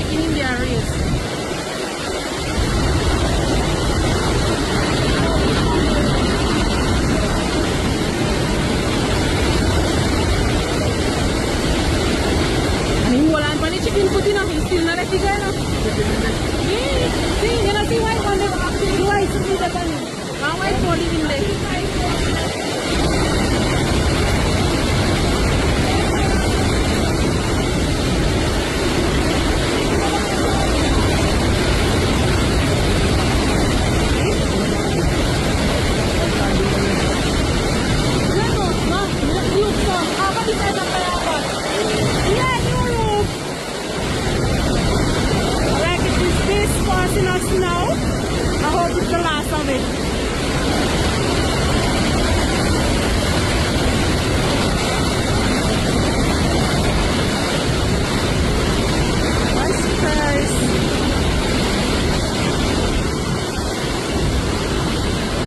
chicken in their race. And you hold on for the chicken foot, you know, you still not let it go, you know. See, you know, see white one, the white should be the bunny. My white body in there. Us now. I hope it's the last of it.